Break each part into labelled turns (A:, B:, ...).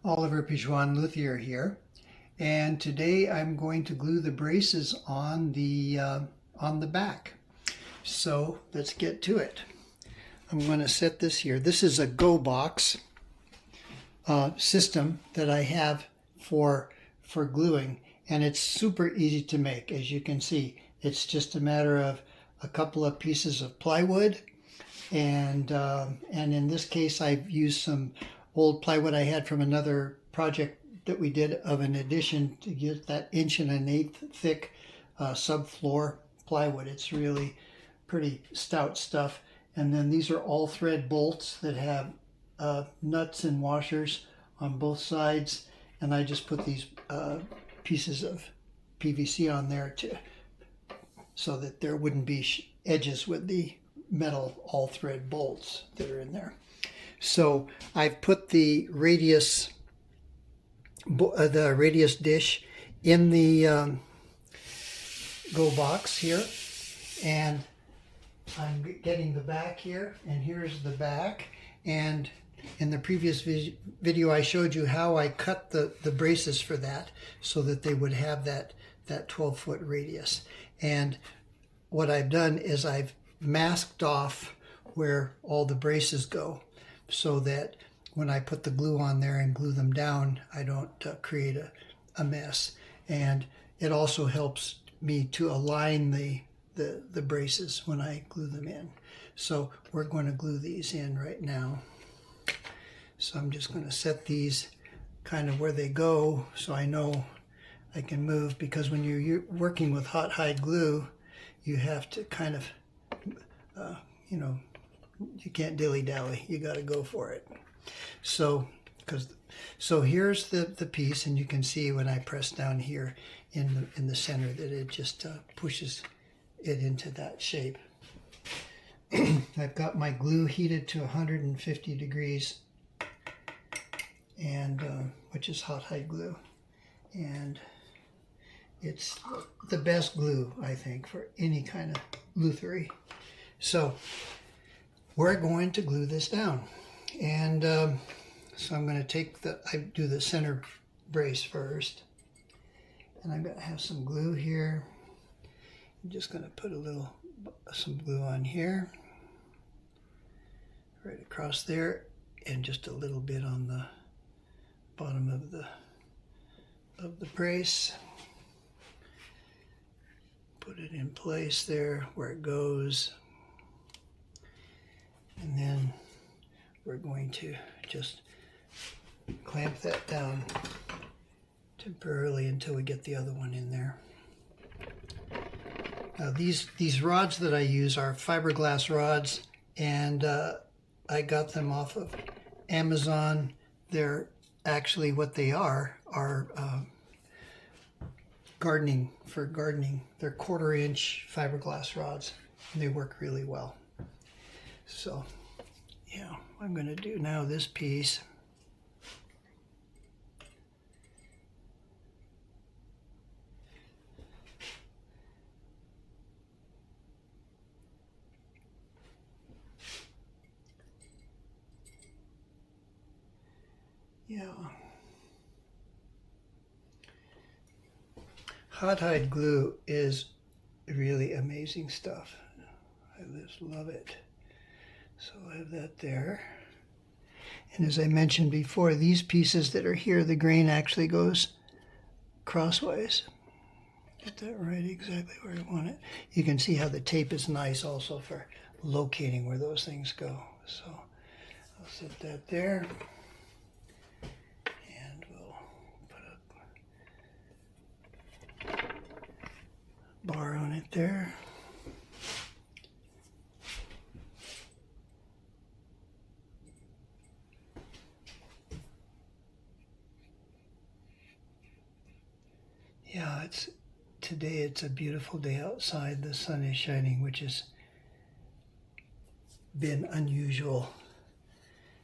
A: Oliver Pijuan Luthier here, and today I'm going to glue the braces on the back. So let's get to it. I'm going to set this here. This is a Go Box system that I have for gluing, and it's super easy to make. As you can see, it's just a matter of a couple of pieces of plywood, and in this case I've used some old plywood I had from another project that we did of an addition to get that 1 1/8 thick subfloor plywood. It's really pretty stout stuff. And then these are all thread bolts that have nuts and washers on both sides, and I just put these pieces of PVC on there so that there wouldn't be edges with the metal all thread bolts that are in there. So I've put the radius dish in the Go Box here, and I'm getting the back here, and here's the back. And in the previous video I showed you how I cut the braces for that so that they would have that 12-foot radius. And what I've done is I've masked off where all the braces go, so that when I put the glue on there and glue them down, I don't create a mess. And it also helps me to align the braces when I glue them in. So we're going to glue these in right now. So I'm just going to set these kind of where they go so I know I can move, because when you're working with hot hide glue, you have to kind of, you can't dilly-dally. You got to go for it. So here's the piece, and you can see when I press down here in the center that it just pushes it into that shape. I've got my glue heated to 150 degrees, and which is hot hide glue, and it's the best glue, I think, for any kind of lutherie. So we're going to glue this down, and so I'm going to I do the center brace first, and I'm going to have some glue here. I'm just going to put some glue on here, right across there, and just a little bit on the bottom of the brace. Put it in place there where it goes, and then we're going to just clamp that down temporarily until we get the other one in there. Now these rods that I use are fiberglass rods, and I got them off of Amazon. They're actually, what they are gardening. They're 1/4-inch fiberglass rods, and they work really well. So yeah, I'm going to do now this piece. Yeah. Hot hide glue is really amazing stuff. I just love it. So I have that there. And as I mentioned before, these pieces that are here, the grain actually goes crosswise. Get that right exactly where I want it. You can see how the tape is nice also for locating where those things go. So I'll set that there. And we'll put a bar on it there. Yeah, today it's a beautiful day outside. The sun is shining, which has been unusual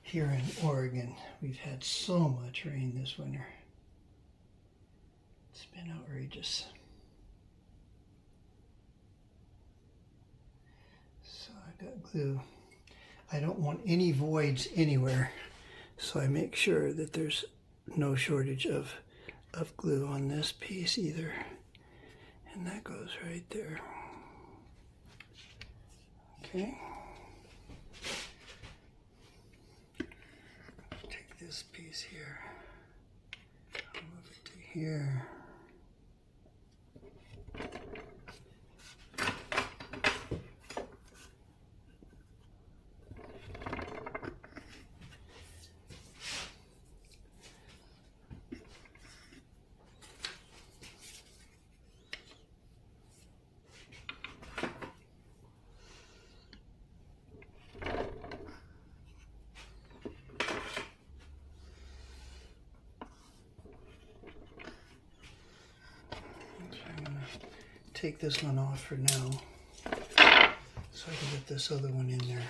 A: here in Oregon. We've had so much rain this winter. It's been outrageous. So I got glue. I don't want any voids anywhere, so I make sure that there's no shortage of glue on this piece either. And that goes right there. Okay. Take this piece here. I'll move it to here. Take this one off for now so I can get this other one in there.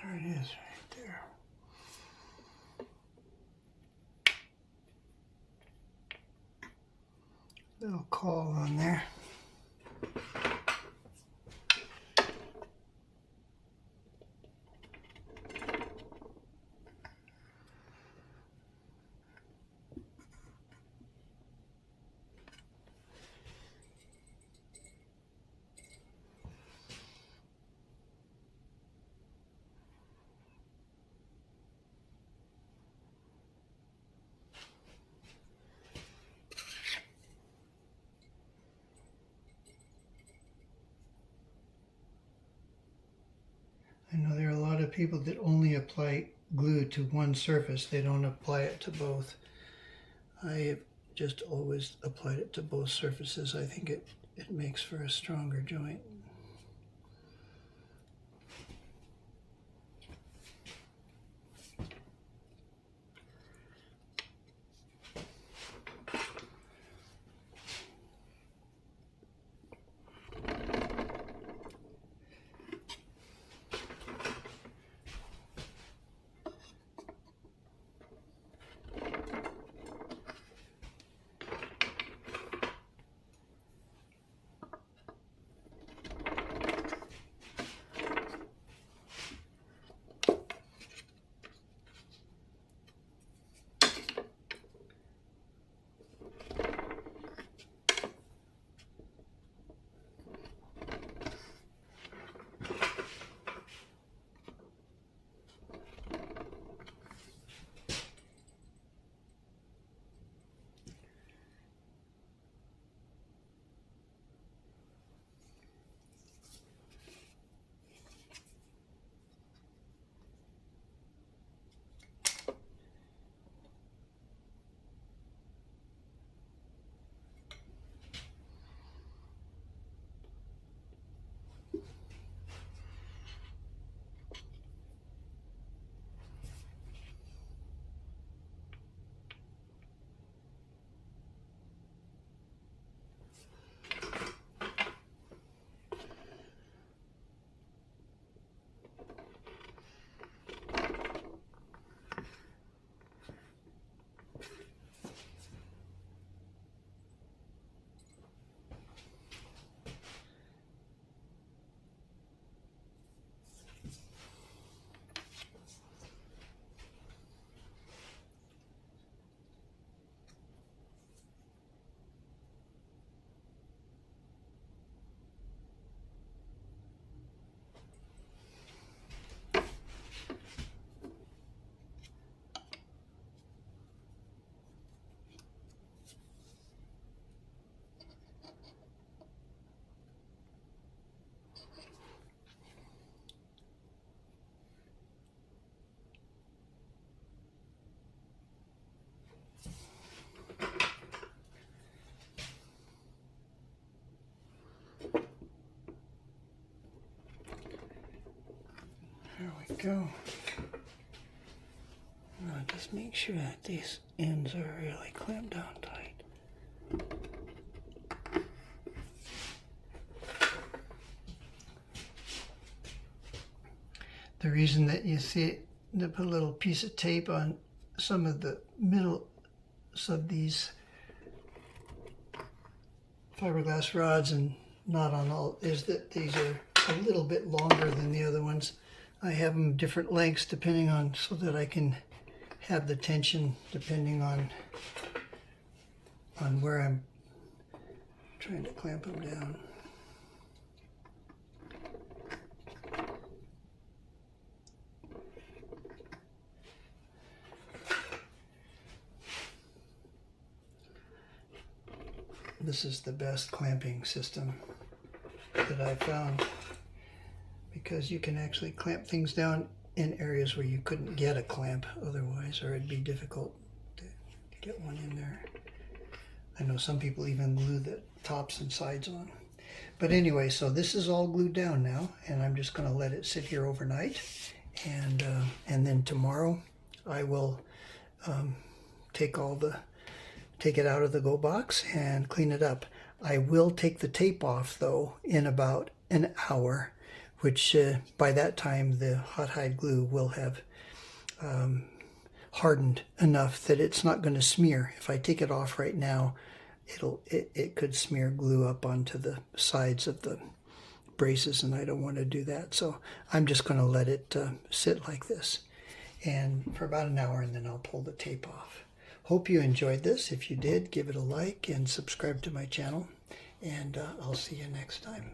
A: There it is, right there. Little caul on there. I know there are a lot of people that only apply glue to one surface. They don't apply it to both. I have just always applied it to both surfaces. I think it makes for a stronger joint. There we go. just make sure that these ends are really clamped down tight. The reason that you see they put a little piece of tape on some of the middle of these fiberglass rods and not on all is that these are a little bit longer than the other ones. I have them different lengths depending on, so that I can have the tension depending on where I'm trying to clamp them down. This is the best clamping system that I've found, because you can actually clamp things down in areas where you couldn't get a clamp otherwise, or it'd be difficult to get one in there. I know some people even glue the tops and sides on. But anyway, so this is all glued down now, and I'm just going to let it sit here overnight, and then tomorrow I will take it out of the Go Box and clean it up. I will take the tape off though in about an hour, which by that time the hot hide glue will have hardened enough that it's not going to smear. If I take it off right now, it could smear glue up onto the sides of the braces, and I don't want to do that. So I'm just going to let it sit like this and for about an hour, and then I'll pull the tape off. Hope you enjoyed this. If you did, give it a like and subscribe to my channel, and I'll see you next time.